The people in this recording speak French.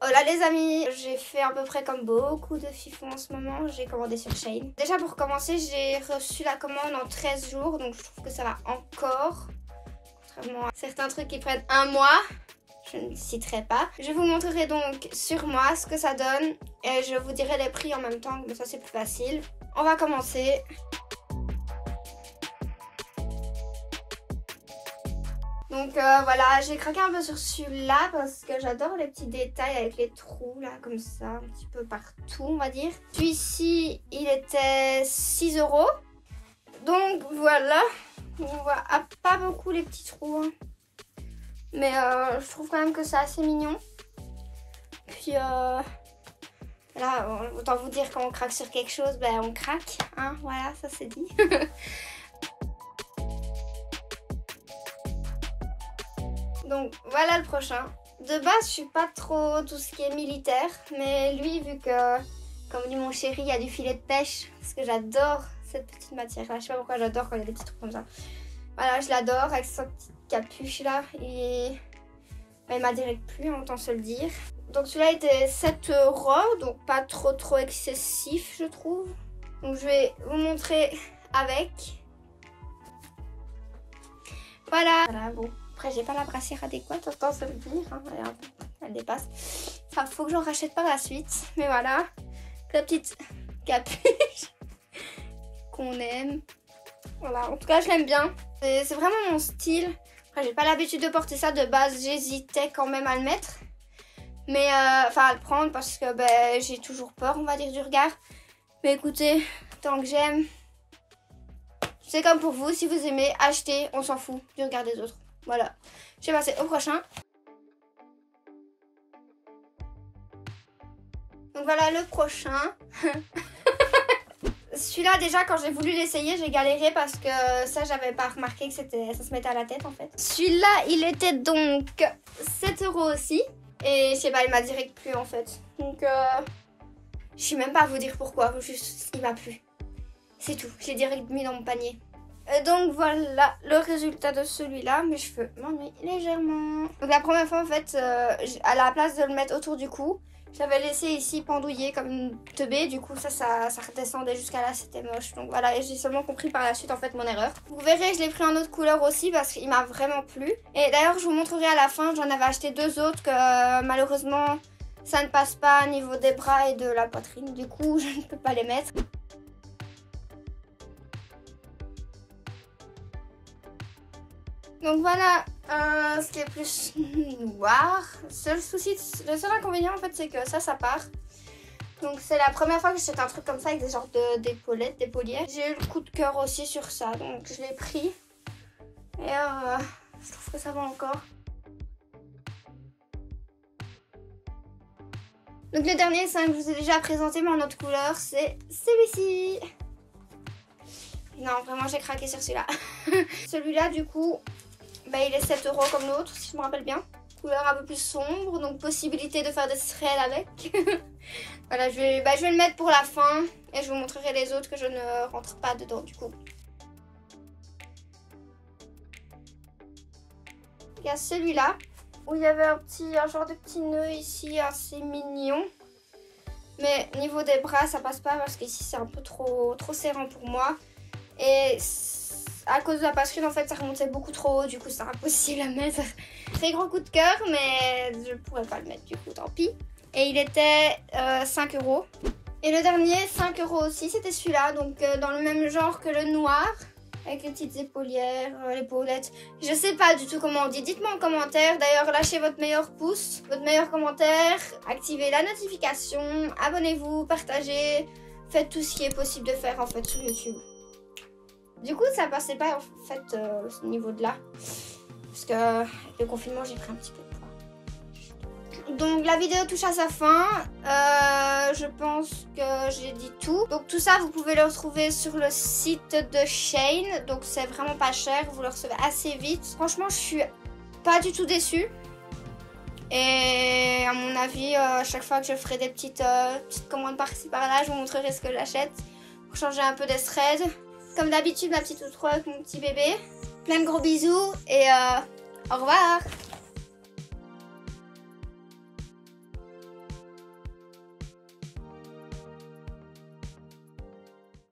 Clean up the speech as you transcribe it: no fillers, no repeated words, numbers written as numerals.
Hola les amis, j'ai fait à peu près comme beaucoup de fifons en ce moment, j'ai commandé sur Shein. Déjà pour commencer, j'ai reçu la commande en 13 jours, donc je trouve que ça va encore. Contrairement à certains trucs qui prennent un mois, je ne citerai pas. Je vous montrerai donc sur moi ce que ça donne et je vous dirai les prix en même temps, mais ça c'est plus facile. On va commencer. Donc voilà, j'ai craqué un peu sur celui-là parce que j'adore les petits détails avec les trous là, comme ça, un petit peu partout on va dire. Celui-ci, il était 6 €. Donc voilà, on voit pas beaucoup les petits trous. Hein. Mais je trouve quand même que c'est assez mignon. Puis là, autant vous dire quand on craque sur quelque chose, ben on craque. Hein, voilà, ça c'est dit. Donc voilà le prochain. De base, je suis pas trop tout ce qui est militaire, mais lui, vu que, comme dit mon chéri, il y a du filet de pêche, parce que j'adore cette petite matière là. Je sais pas pourquoi j'adore quand il y a des petits trucs comme ça. Voilà, je l'adore avec sa petite capuche là. Et il m'a direct plu, hein, autant se le dire. Donc celui-là était 7 €, donc pas trop excessif, je trouve. Donc je vais vous montrer avec. Voilà bon. Après, j'ai pas la brassière adéquate, autant se le dire. Hein. Elle dépasse. Enfin, faut que j'en rachète par la suite. Mais voilà, la petite capuche qu'on aime. Voilà, en tout cas, je l'aime bien. C'est vraiment mon style. Après, j'ai pas l'habitude de porter ça de base. J'hésitais quand même à le mettre. Mais, enfin, à le prendre parce que ben, j'ai toujours peur, on va dire, du regard. Mais écoutez, tant que j'aime, c'est comme pour vous. Si vous aimez, achetez, on s'en fout du regard des autres. Voilà, je vais passer au prochain. Donc voilà le prochain. Celui-là déjà quand j'ai voulu l'essayer j'ai galéré parce que ça j'avais pas remarqué que ça se mettait à la tête en fait. Celui-là il était donc 7 € aussi. Et je sais pas, il m'a direct plu en fait. Donc je sais même pas à vous dire pourquoi, juste il m'a plu. C'est tout, je l'ai direct mis dans mon panier. Et donc voilà le résultat de celui-là. Mes cheveux m'ennuient légèrement. Donc la première fois en fait, à la place de le mettre autour du cou, j'avais laissé ici pendouillé comme une teubée. Du coup ça redescendait jusqu'à là, c'était moche. Donc voilà, et j'ai seulement compris par la suite en fait mon erreur. Vous verrez, je l'ai pris en autre couleur aussi parce qu'il m'a vraiment plu. Et d'ailleurs je vous montrerai à la fin, j'en avais acheté 2 autres que malheureusement ça ne passe pas au niveau des bras et de la poitrine. Du coup je ne peux pas les mettre. Donc voilà ce qui est plus noir. Le seul inconvénient en fait c'est que ça part. Donc c'est la première fois que j'achète un truc comme ça avec des genres d'épaulettes, d'épaulières. J'ai eu le coup de cœur aussi sur ça, donc je l'ai pris. Et je trouve que ça va encore. Donc le dernier, c'est un que je vous ai déjà présenté mais en autre couleur, c'est celui-ci. Non, vraiment j'ai craqué sur celui-là. Celui-là du coup, bah, il est 7 € comme l'autre, si je me rappelle bien. Couleur un peu plus sombre, donc possibilité de faire des threads avec. Voilà, je vais le mettre pour la fin et je vous montrerai les autres que je ne rentre pas dedans du coup. Il y a celui-là où il y avait un genre de petit nœud ici assez mignon. Mais niveau des bras, ça passe pas parce qu'ici c'est un peu trop serrant pour moi. Et à cause de la poitrine en fait ça remontait beaucoup trop haut, du coup c'est impossible à mettre. Très gros coup de cœur mais je pourrais pas le mettre du coup, tant pis. Et il était 5 €. Et le dernier 5 € aussi, c'était celui-là, donc dans le même genre que le noir. Avec les petites épaulières, l'épaulettes. Je sais pas du tout comment on dit, dites-moi en commentaire. D'ailleurs lâchez votre meilleur pouce, votre meilleur commentaire. Activez la notification, abonnez-vous, partagez. Faites tout ce qui est possible de faire en fait sur YouTube. Du coup, ça passait pas en fait ce niveau de là. Parce que le confinement, j'ai pris un petit peu de poids. Donc la vidéo touche à sa fin. Je pense que j'ai dit tout. Donc tout ça, vous pouvez le retrouver sur le site de Shein. Donc c'est vraiment pas cher. Vous le recevez assez vite. Franchement, je suis pas du tout déçue. Et à mon avis, à chaque fois que je ferai des petites commandes par-ci par-là, je vous montrerai ce que j'achète. Pour changer un peu des threads. Comme d'habitude, ma petite outro avec mon petit bébé. Plein de gros bisous et au revoir.